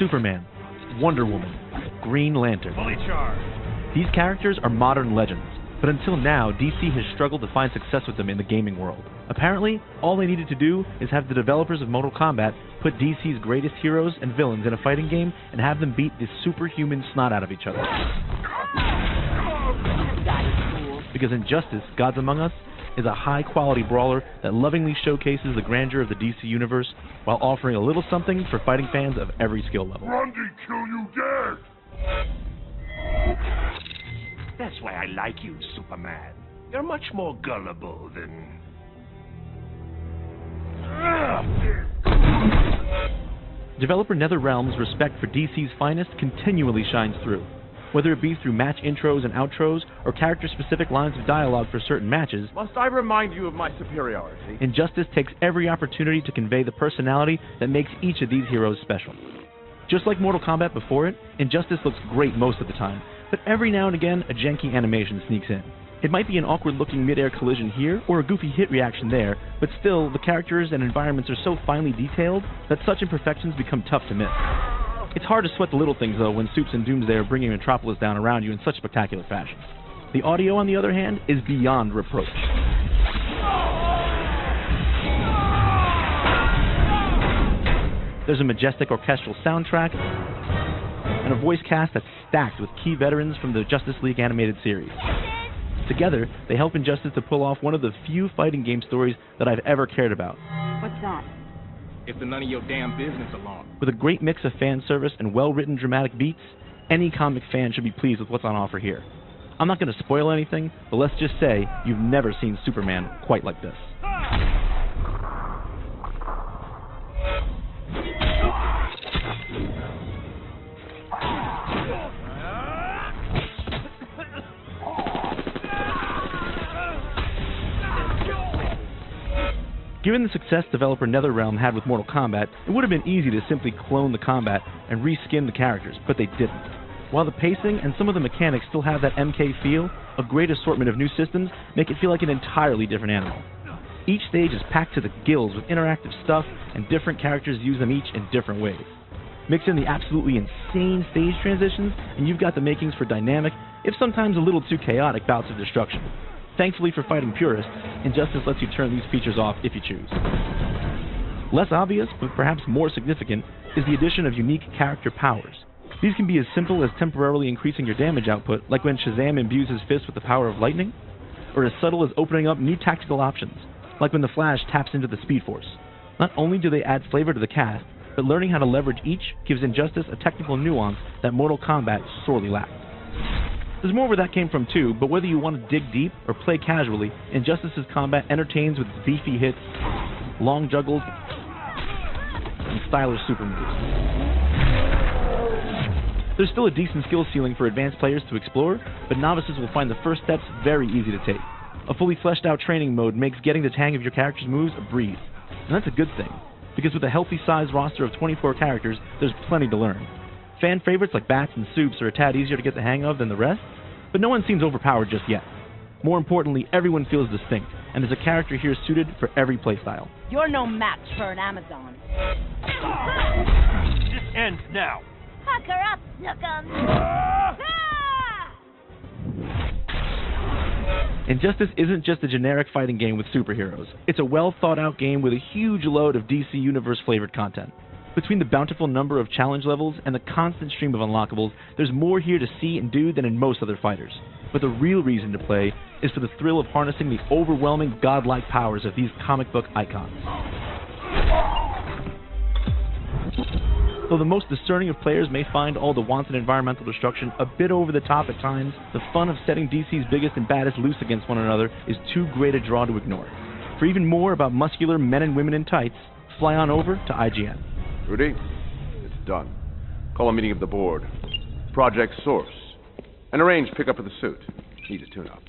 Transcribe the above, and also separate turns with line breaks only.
Superman, Wonder Woman, Green Lantern.
Fully charged.
These characters are modern legends, but until now, DC has struggled to find success with them in the gaming world. Apparently, all they needed to do is have the developers of Mortal Kombat put DC's greatest heroes and villains in a fighting game and have them beat the superhuman snot out of each other. Because Injustice, Gods Among Us, is a high-quality brawler that lovingly showcases the grandeur of the DC universe while offering a little something for fighting fans of every skill level.
Grundy kill you dead!
That's why I like you, Superman. You're much more gullible than...
Developer NetherRealm's respect for DC's finest continually shines through. Whether it be through match intros and outros, or character-specific lines of dialogue for certain matches,
must I remind you of my superiority?
Injustice takes every opportunity to convey the personality that makes each of these heroes special. Just like Mortal Kombat before it, Injustice looks great most of the time, but every now and again, a janky animation sneaks in. It might be an awkward-looking mid-air collision here, or a goofy hit reaction there, but still, the characters and environments are so finely detailed that such imperfections become tough to miss. It's hard to sweat the little things, though, when Supes and Doomsday are bringing Metropolis down around you in such spectacular fashion. The audio, on the other hand, is beyond reproach. There's a majestic orchestral soundtrack, and a voice cast that's stacked with key veterans from the Justice League animated series. Together, they help Injustice to pull off one of the few fighting game stories that I've ever cared about.
What's that?
It's none of your damn business alone.
With a great mix of fan service and well-written dramatic beats, any comic fan should be pleased with what's on offer here. I'm not going to spoil anything, but let's just say you've never seen Superman quite like this. Given the success developer NetherRealm had with Mortal Kombat, it would have been easy to simply clone the combat and reskin the characters, but they didn't. While the pacing and some of the mechanics still have that MK feel, a great assortment of new systems make it feel like an entirely different animal. Each stage is packed to the gills with interactive stuff, and different characters use them each in different ways. Mix in the absolutely insane stage transitions, and you've got the makings for dynamic, if sometimes a little too chaotic, bouts of destruction. Thankfully for fighting purists, Injustice lets you turn these features off if you choose. Less obvious, but perhaps more significant, is the addition of unique character powers. These can be as simple as temporarily increasing your damage output, like when Shazam imbues his fist with the power of lightning, or as subtle as opening up new tactical options, like when the Flash taps into the Speed Force. Not only do they add flavor to the cast, but learning how to leverage each gives Injustice a technical nuance that Mortal Kombat sorely lacked. There's more where that came from too, but whether you want to dig deep or play casually, Injustice's combat entertains with its beefy hits, long juggles, and stylish super moves. There's still a decent skill ceiling for advanced players to explore, but novices will find the first steps very easy to take. A fully fleshed out training mode makes getting the hang of your character's moves a breeze, and that's a good thing, because with a healthy-sized roster of 24 characters, there's plenty to learn. Fan favorites like Bats and Supes are a tad easier to get the hang of than the rest, but no one seems overpowered just yet. More importantly, everyone feels distinct, and there's a character here suited for every playstyle.
You're no match for an Amazon.
This ends now.
Hook her up, Snookums!
Injustice isn't just a generic fighting game with superheroes. It's a well-thought-out game with a huge load of DC Universe-flavored content. Between the bountiful number of challenge levels and the constant stream of unlockables, there's more here to see and do than in most other fighters. But the real reason to play is for the thrill of harnessing the overwhelming godlike powers of these comic book icons. Though the most discerning of players may find all the wanton environmental destruction a bit over the top at times, the fun of setting DC's biggest and baddest loose against one another is too great a draw to ignore. For even more about muscular men and women in tights, fly on over to IGN.
Rudy, it's done. Call a meeting of the board. Project Source. And arrange pickup of the suit. Needs a tune-up.